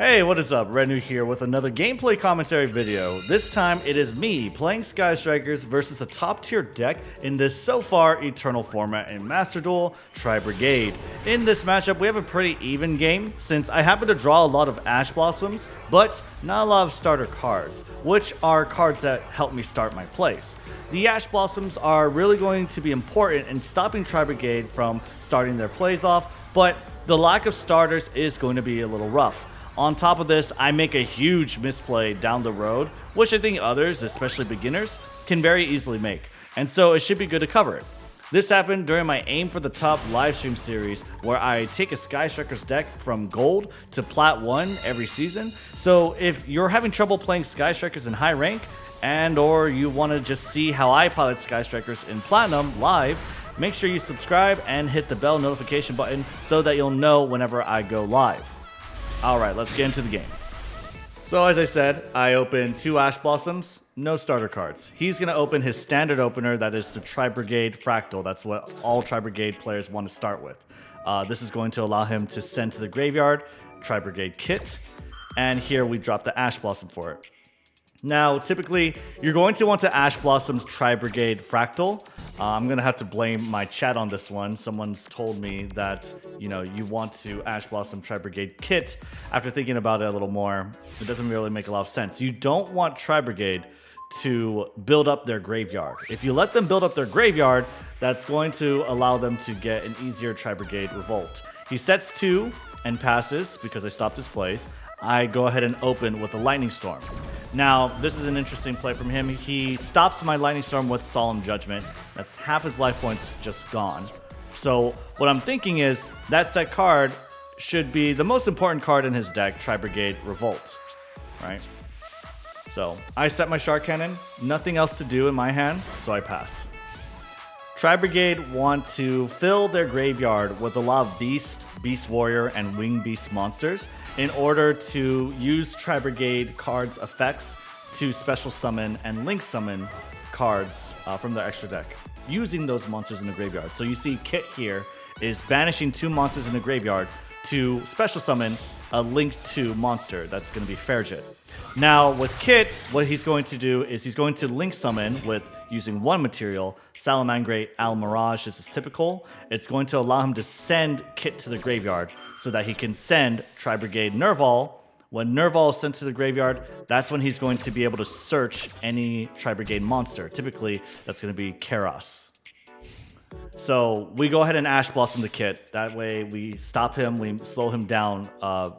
Hey, what is up? Rednu here with another gameplay commentary video. This time it is me playing Sky Strikers versus a top tier deck in this so far eternal format in Master Duel, Tri-Brigade. In this matchup we have a pretty even game since I happen to draw a lot of Ash Blossoms, but not a lot of starter cards, which are cards that help me start my plays. The Ash Blossoms are really going to be important in stopping Tri-Brigade from starting their plays off, but the lack of starters is going to be a little rough. On top of this, I make a huge misplay down the road, which I think others, especially beginners, can very easily make, and so it should be good to cover it. This happened during my Aim for the Top livestream series, where I take a Sky Strikers deck from Gold to Plat 1 every season, so if you're having trouble playing Sky Strikers in high rank, and or you want to just see how I pilot Sky Strikers in Platinum live, make sure you subscribe and hit the bell notification button so that you'll know whenever I go live. Alright, let's get into the game. So as I said, I opened 2 Ash Blossoms, no starter cards. He's going to open his standard opener, that is the Tri-Brigade Fractal. That's what all Tri-Brigade players want to start with. This is going to allow him to send to the graveyard Tri-Brigade Kit, and here we drop the Ash Blossom for it. Now, typically, you're going to want to Ash Blossom's Tri-Brigade Fractal. I'm going to have to blame my chat on this one. Someone's told me that, you want to Ash Blossom Tri-Brigade Kit. After thinking about it a little more, it doesn't really make a lot of sense. You don't want Tri-Brigade to build up their graveyard. If you let them build up their graveyard, that's going to allow them to get an easier Tri-Brigade Revolt. He sets 2 and passes because I stopped his plays. I go ahead and open with a Lightning Storm. Now, this is an interesting play from him. He stops my Lightning Storm with Solemn Judgment. That's half his life points just gone. So what I'm thinking is that set card should be the most important card in his deck, Tri-Brigade Revolt, right? So I set my Shark Cannon, nothing else to do in my hand, so I pass. Tri-Brigade want to fill their graveyard with a lot of Beast, Beast Warrior, and Winged Beast monsters in order to use Tri-Brigade cards' effects to special summon and link summon cards from their extra deck, using those monsters in the graveyard. So you see Kit here is banishing 2 monsters in the graveyard to special summon a linked 2 monster. That's going to be Fairjet. Now with Kit, what he's going to do is he's going to link summon with using 1 material. Salamangreat Almirage is typical. It's going to allow him to send Kit to the graveyard so that he can send Tri-Brigade Nerval. When Nerval is sent to the graveyard, that's when he's going to be able to search any Tri-Brigade monster. Typically, that's going to be Karos. So we go ahead and Ash Blossom the Kit. That way we stop him, we slow him down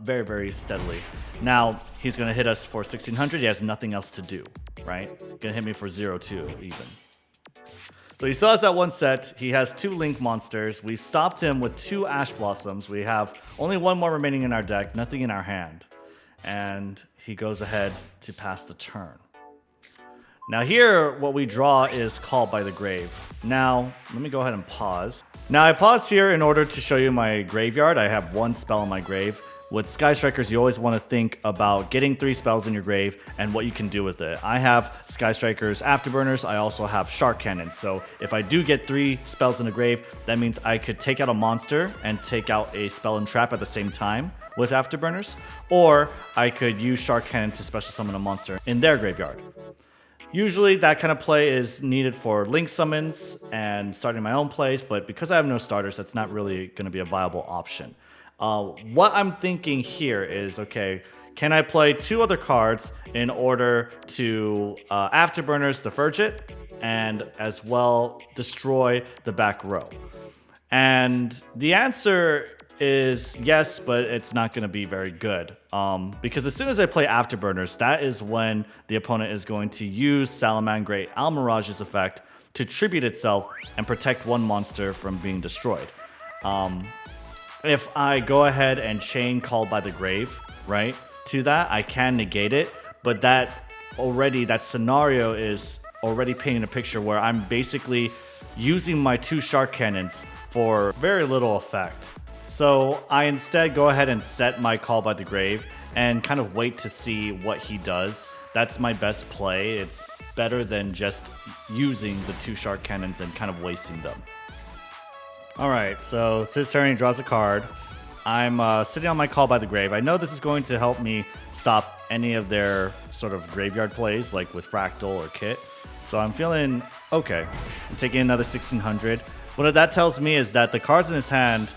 very, very steadily. Now he's going to hit us for 1600. He has nothing else to do, right? Going to hit me for 0-2 even. So he still has that 1 set. He has 2 Link monsters. We've stopped him with 2 Ash Blossoms. We have only 1 more remaining in our deck, nothing in our hand. And he goes ahead to pass the turn. Now here, what we draw is Called by the Grave. Now, let me go ahead and pause. Now I pause here in order to show you my graveyard. I have 1 spell in my grave. With Sky Strikers, you always want to think about getting 3 spells in your grave and what you can do with it. I have Sky Strikers Afterburners. I also have Shark Cannon. So if I do get 3 spells in the grave, that means I could take out a monster and take out a spell and trap at the same time with Afterburners. Or I could use Shark Cannon to special summon a monster in their graveyard. Usually that kind of play is needed for link summons and starting my own plays, but because I have no starters, that's not really going to be a viable option. What I'm thinking here is, okay, can I play 2 other cards in order to Afterburners the Fairjet and as well destroy the back row? And the answer is yes, but it's not going to be very good. Because as soon as I play Afterburners, that is when the opponent is going to use Salamangreat Almirage's effect to tribute itself and protect 1 monster from being destroyed. If I go ahead and chain Called by the Grave, right, to that, I can negate it, but that scenario is already painting a picture where I'm basically using my 2 Shark Cannons for very little effect. So I instead go ahead and set my Call by the Grave and kind of wait to see what he does. That's my best play. It's better than just using the 2 Shark Cannons and kind of wasting them. Alright, so it's his turn, he draws a card. I'm sitting on my Call by the Grave. I know this is going to help me stop any of their sort of graveyard plays, like with Fractal or Kit. So I'm feeling okay. I'm taking another 1600. What that tells me is that the cards in his hand,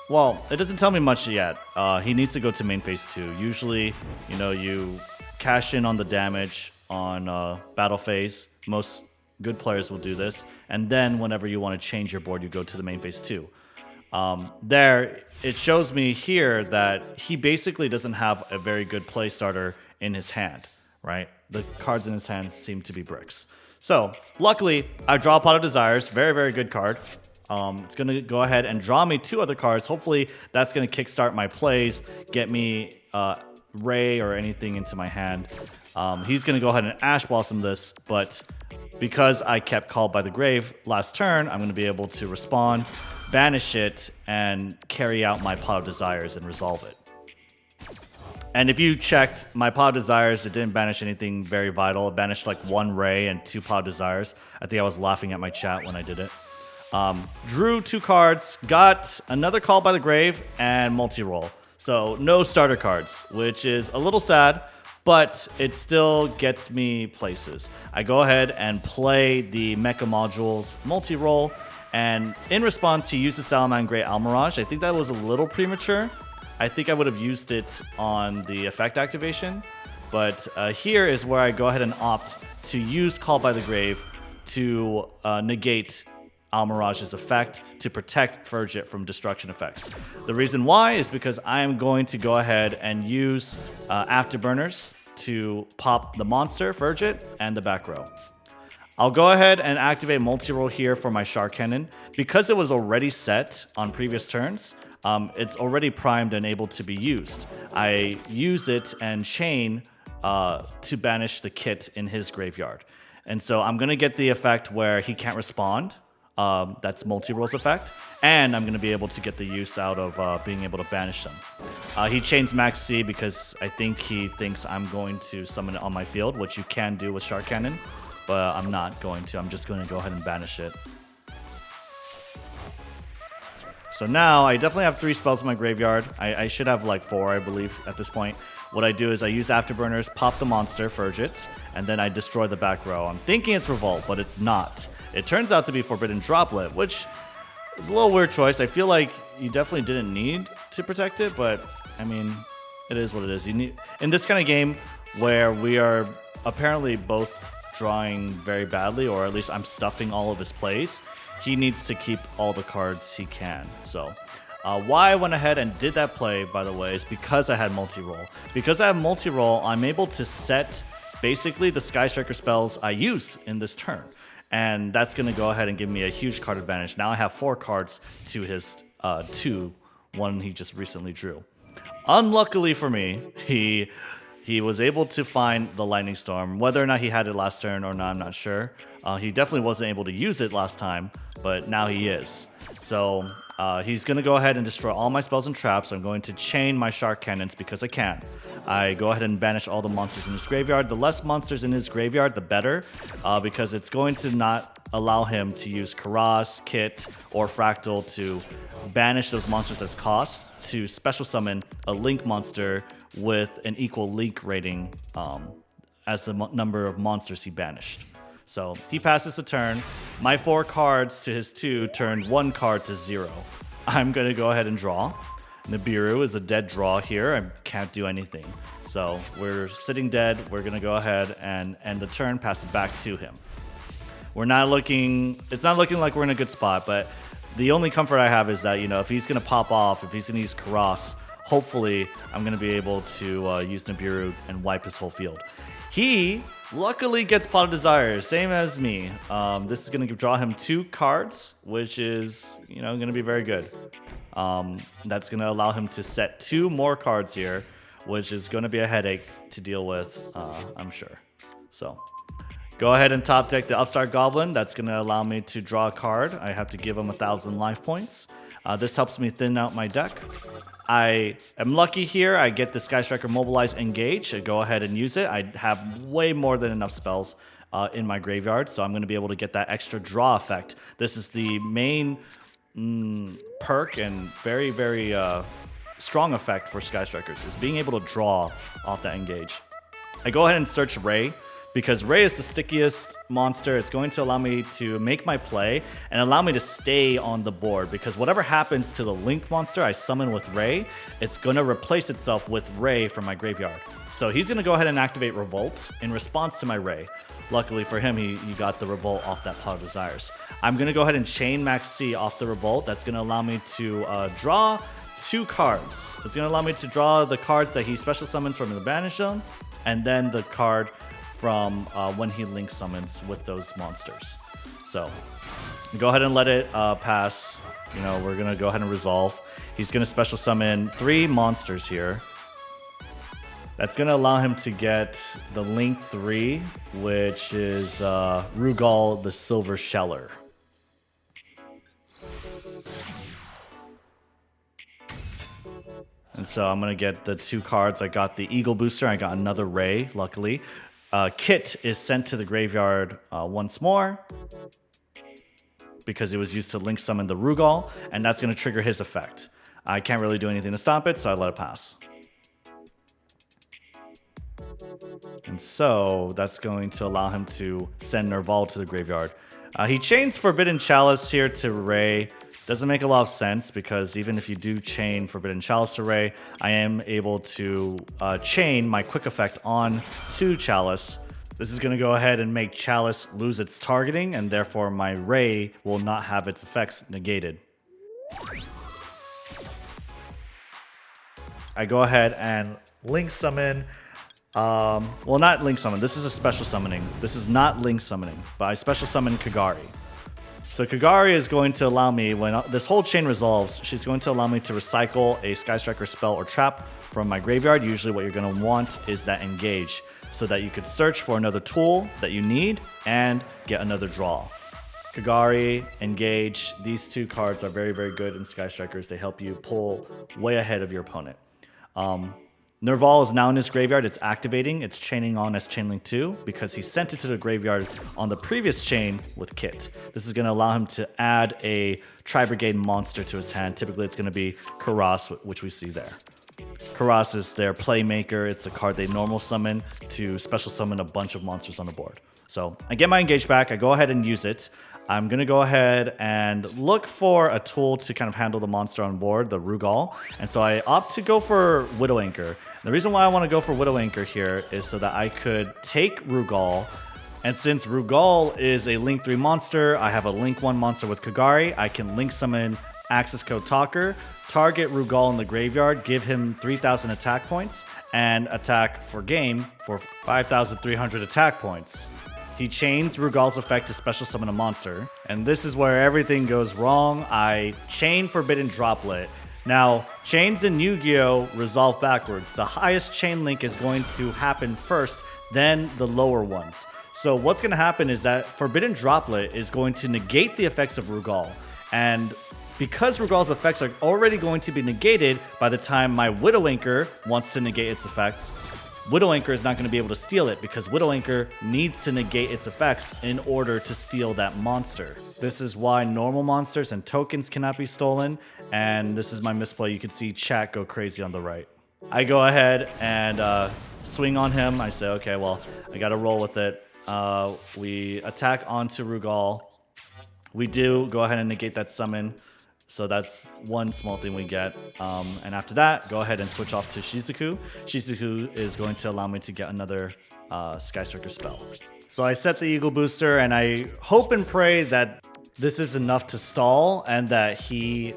well, it doesn't tell me much yet. He needs to go to main phase 2. Usually, you know, you cash in on the damage on battle phase. Most good players will do this. And then whenever you want to change your board, you go to the main phase 2. There, it shows me here that he basically doesn't have a very good play starter in his hand, right? The cards in his hand seem to be bricks. So, luckily, I draw Pot of Desires. Very, very good card. It's going to go ahead and draw me 2 other cards. Hopefully, that's going to kickstart my plays, get me Ray or anything into my hand. He's going to go ahead and Ash Blossom this, but because I kept Called by the Grave last turn, I'm going to be able to respond, banish it, and carry out my Pot of Desires and resolve it. And if you checked my Pot of Desires, it didn't banish anything very vital. It banished like 1 Ray and 2 Pot of Desires. I think I was laughing at my chat when I did it. Drew 2 cards, got another Call by the Grave, and multi-roll. So no starter cards, which is a little sad, but it still gets me places. I go ahead and play the Mecha Modules multi-roll, and in response, he used the Salaman Great Almirage. I think that was a little premature. I think I would have used it on the effect activation, but here is where I go ahead and opt to use Call by the Grave to negate Almirage's effect to protect Furgit from destruction effects. The reason why is because I am going to go ahead and use Afterburners to pop the monster, Furgit, and the back row. I'll go ahead and activate multi-roll here for my Shark Cannon. Because it was already set on previous turns, it's already primed and able to be used. I use it and chain to banish the Kit in his graveyard. And so I'm going to get the effect where he can't respond. That's multi-roll's effect. And I'm going to be able to get the use out of being able to banish them. He chains Max C because I think he thinks I'm going to summon it on my field, which you can do with Shark Cannon. But I'm not going to. I'm just going to go ahead and banish it. So now I definitely have 3 spells in my graveyard. I should have like 4, I believe, at this point. What I do is I use Afterburners, pop the monster, Furgit, and then I destroy the back row. I'm thinking it's Revolt, but it's not. It turns out to be Forbidden Droplet, which is a little weird choice. I feel like you definitely didn't need to protect it, but I mean, it is what it is. You need, in this kind of game where we are apparently both drawing very badly, or at least I'm stuffing all of his plays, he needs to keep all the cards he can. So why I went ahead and did that play, by the way, is because I had multi-roll. Because I have multi-roll, I'm able to set basically the Sky Striker spells I used in this turn. And that's going to go ahead and give me a huge card advantage. Now I have 4 cards to his 2, one he just recently drew. Unluckily for me, he was able to find the Lightning Storm. Whether or not he had it last turn or not, I'm not sure. He definitely wasn't able to use it last time, but now he is. So he's going to go ahead and destroy all my spells and traps. I'm going to chain my Shark Cannons because I can. I go ahead and banish all the monsters in his graveyard. The less monsters in his graveyard, the better, because it's going to not allow him to use Karas, Kit, or Fractal to banish those monsters as cost to special summon a Link monster with an equal Link rating as the number of monsters he banished. So he passes the turn. My 4 cards to his 2 turned 1 card to 0. I'm going to go ahead and draw. Nibiru is a dead draw here. I can't do anything. So we're sitting dead. We're going to go ahead and end the turn, pass it back to him. It's not looking like we're in a good spot, but the only comfort I have is that, you know, if he's going to pop off, if he's going to use Karas, hopefully I'm going to be able to use Nibiru and wipe his whole field. He luckily gets Pot of Desires, same as me. This is going to draw him 2 cards, which is, you know, going to be very good. That's going to allow him to set 2 more cards here, which is going to be a headache to deal with, I'm sure. So go ahead and top deck the Upstart Goblin. That's going to allow me to draw a card. I have to give him 1,000 life points. This helps me thin out my deck. I am lucky here. I get the Sky Striker Mobilize Engage. I go ahead and use it. I have way more than enough spells in my graveyard, so I'm going to be able to get that extra draw effect. This is the main perk and very, very strong effect for Sky Strikers, is being able to draw off that engage. I go ahead and search Ray, because Ray is the stickiest monster. It's going to allow me to make my play and allow me to stay on the board, because whatever happens to the Link monster I summon with Ray, it's going to replace itself with Ray from my graveyard. So he's going to go ahead and activate Revolt in response to my Ray. Luckily for him, he got the Revolt off that Pot of Desires. I'm going to go ahead and chain Max C off the Revolt. That's going to allow me to draw 2 cards. It's going to allow me to draw the cards that he special summons from the Banish Zone, and then the card from when he link summons with those monsters. So go ahead and let it pass. You know, we're gonna go ahead and resolve. He's gonna special summon 3 monsters here. That's gonna allow him to get the Link 3, which is Rugal the Silver Sheller. And so I'm gonna get the 2 cards. I got the Eagle Booster, I got another Ray, luckily. Kit is sent to the graveyard once more, because it was used to link summon the Rugal, and that's going to trigger his effect. I can't really do anything to stop it, so I let it pass. And so that's going to allow him to send Nerval to the graveyard. He chains Forbidden Chalice here to Ray. Doesn't make a lot of sense, because even if you do chain Forbidden Chalice to Ray, I am able to chain my quick effect on to Chalice. This is going to go ahead and make Chalice lose its targeting, and therefore my Ray will not have its effects negated. I go ahead and link summon. Well, not link summon. This is a special summoning. This is not link summoning, but I special summon Kagari. So Kagari is going to allow me, when this whole chain resolves, she's going to allow me to recycle a Sky Striker spell or trap from my graveyard. Usually what you're going to want is that engage, so that you could search for another tool that you need and get another draw. Kagari, engage, these 2 cards are very, very good in Sky Strikers. They help you pull way ahead of your opponent. Nerval is now in his graveyard. It's activating. It's chaining on as Chainlink 2 because he sent it to the graveyard on the previous chain with Kit. This is going to allow him to add a Tri-Brigade monster to his hand. Typically, it's going to be Karas, which we see there. Karas is their playmaker. It's a card they normal summon to special summon a bunch of monsters on the board. So I get my engage back. I go ahead and use it. I'm going to go ahead and look for a tool to kind of handle the monster on board, the Rugal. And so I opt to go for Widow Anchor. The reason why I want to go for Widow Anchor here is so that I could take Rugal. And since Rugal is a Link 3 monster, I have a Link 1 monster with Kagari. I can Link summon Access Code Talker, target Rugal in the graveyard, give him 3,000 attack points, and attack for game for 5,300 attack points. He chains Rugal's effect to special summon a monster, and this is where everything goes wrong. I chain Forbidden Droplet. Now, chains in Yu-Gi-Oh! Resolve backwards. The highest chain link is going to happen first, then the lower ones. So what's going to happen is that Forbidden Droplet is going to negate the effects of Rugal, and because Rugal's effects are already going to be negated by the time my Widow Anchor wants to negate its effects, Widow Anchor is not going to be able to steal it because Widow Anchor needs to negate its effects in order to steal that monster. This is why normal monsters and tokens cannot be stolen, and this is my misplay. You can see chat go crazy on the right. I go ahead and swing on him. I say, okay, well, I got to roll with it. We attack onto Rugal. We do go ahead and negate that summon. So that's one small thing we get. And after that, go ahead and switch off to Shizuku. Shizuku is going to allow me to get another Sky Striker spell. So I set the Eagle Booster, and I hope and pray that this is enough to stall and that he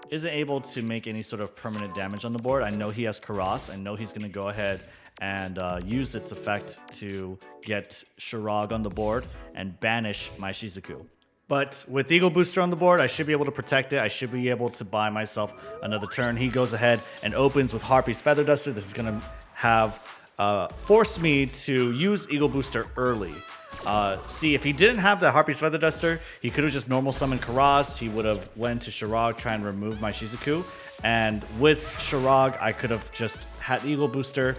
isn't able to make any sort of permanent damage on the board. I know he has Karas. I know he's going to go ahead and use its effect to get Shirag on the board and banish my Shizuku. But with Eagle Booster on the board, I should be able to protect it. I should be able to buy myself another turn. He goes ahead and opens with Harpy's Feather Duster. This is going to have forced me to use Eagle Booster early. See, if he didn't have the Harpy's Feather Duster, he could have just normal summoned Karas. He would have went to Shirag, try and remove my Shizuku. And with Shirag, I could have just had Eagle Booster,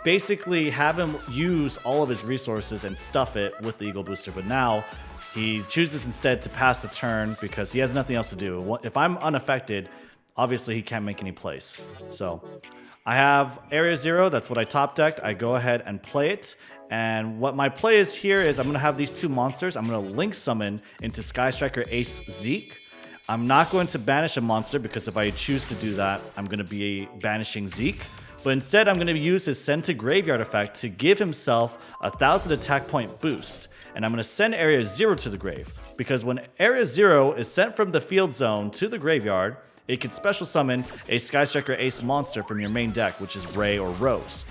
basically have him use all of his resources and stuff it with the Eagle Booster. But now he chooses instead to pass a turn because he has nothing else to do. If I'm unaffected, obviously he can't make any plays. So I have Area 0, that's what I top decked. I go ahead and play it. And what my play is here is I'm going to have these two monsters. I'm going to link summon into Sky Striker Ace Zeke. I'm not going to banish a monster because if I choose to do that, I'm going to be banishing Zeke. But instead, I'm going to use his Send to Graveyard effect to give himself a 1000 attack point boost. And I'm going to send Area 0 to the grave. Because when Area 0 is sent from the field zone to the graveyard, it can special summon a Sky Striker Ace monster from your main deck, which is Ray or Rose.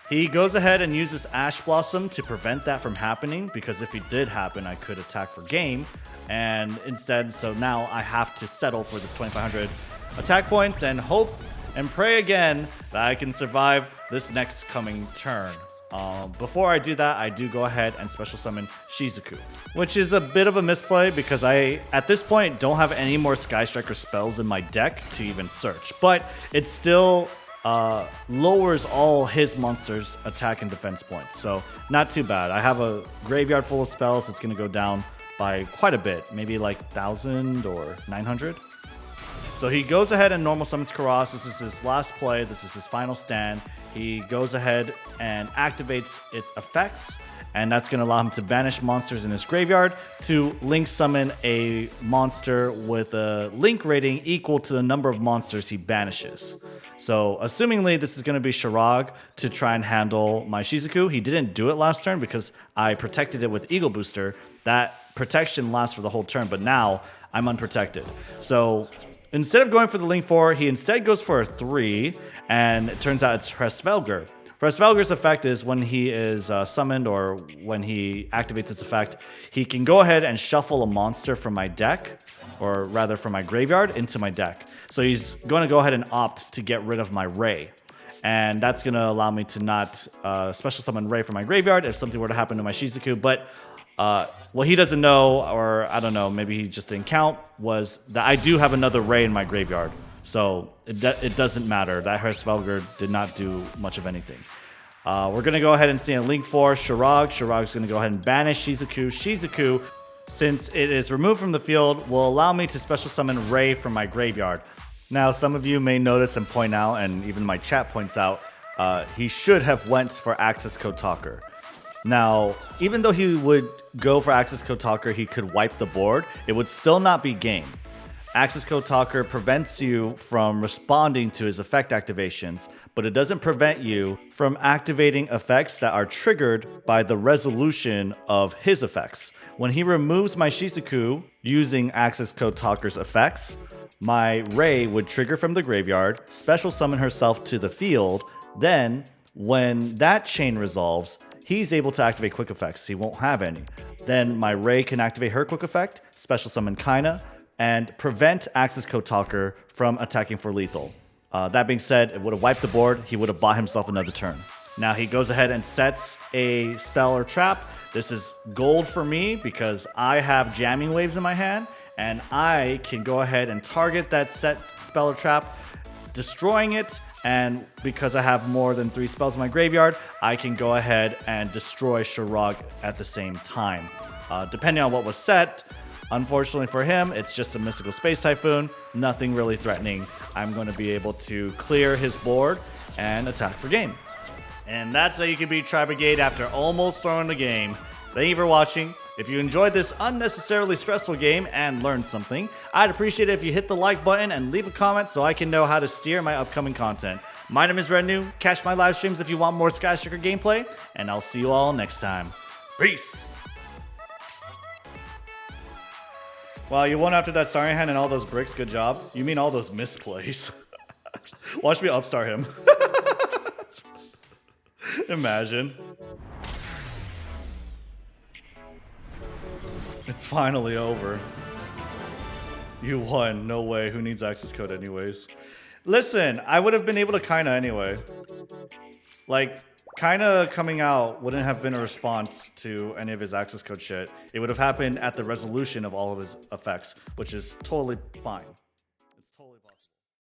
He goes ahead and uses Ash Blossom to prevent that from happening, because if it did happen, I could attack for game. And instead, so now I have to settle for this 2500 attack points and hope and pray again that I can survive this next coming turn. Before I do that, I do go ahead and special summon Shizuku, which is a bit of a misplay because I, at this point, don't have any more Sky Striker spells in my deck to even search. But it still lowers all his monsters' attack and defense points, so not too bad. I have a graveyard full of spells. It's going to go down by quite a bit, maybe like 1,000 or 900. So he goes ahead and normal summons Karas. This is his last play. This is his final stand. He goes ahead and activates its effects, and that's going to allow him to banish monsters in his graveyard to link summon a monster with a link rating equal to the number of monsters he banishes. So assumingly this is going to be Shirag to try and handle my Shizuku. He didn't do it last turn because I protected it with Eagle Booster. That protection lasts for the whole turn, but now I'm unprotected. So instead of going for the link 4, he instead goes for a 3, and it turns out it's Hresvelgr. Hresvelgr's effect is when he is summoned or when he activates its effect, he can go ahead and shuffle a monster from my deck, or rather from my graveyard, into my deck. So he's going to go ahead and opt to get rid of my Ray. And that's going to allow me to not special summon Ray from my graveyard if something were to happen to my Shizuku. But what he doesn't know, or I don't know, maybe he just didn't count, was that I do have another Ray in my graveyard. So it doesn't matter. That Hresvelgr did not do much of anything. We're going to go ahead and see a link 4, Shirag. Shirag's going to go ahead and banish Shizuku. Shizuku, since it is removed from the field, will allow me to special summon Ray from my graveyard. Now, some of you may notice and point out, and even my chat points out, he should have went for Access Code Talker. Now, even though he would go for Access Code Talker, he could wipe the board. It would still not be game. Access Code Talker prevents you from responding to his effect activations, but it doesn't prevent you from activating effects that are triggered by the resolution of his effects. When he removes my Shizuku using Access Code Talker's effects, my Ray would trigger from the graveyard, special summon herself to the field, then when that chain resolves, he's able to activate quick effects. He won't have any. Then my Ray can activate her quick effect, special summon Kaina, and prevent Access Code Talker from attacking for lethal. That being said, it would have wiped the board. He would have bought himself another turn. Now he goes ahead and sets a spell or trap. This is gold for me because I have jamming waves in my hand, and I can go ahead and target that set spell or trap, destroying it. And because I have more than 3 spells in my graveyard, I can go ahead and destroy Shirag at the same time. Depending on what was set, unfortunately for him, it's just a Mystical Space Typhoon, nothing really threatening. I'm going to be able to clear his board and attack for game. And that's how you can beat Tri-Brigade after almost throwing the game. Thank you for watching. If you enjoyed this unnecessarily stressful game and learned something, I'd appreciate it if you hit the like button and leave a comment so I can know how to steer my upcoming content. My name is Rednu. Catch my live streams if you want more Sky Striker gameplay, and I'll see you all next time. Peace! Wow, you won after that starting hand and all those bricks, good job. You mean all those misplays. Watch me upstart him. Imagine. It's finally over. You won, no way. Who needs access code anyways? Listen, I would have been able to Kaina anyway. Like, Kaina coming out wouldn't have been a response to any of his access code shit. It would have happened at the resolution of all of his effects, which is totally fine.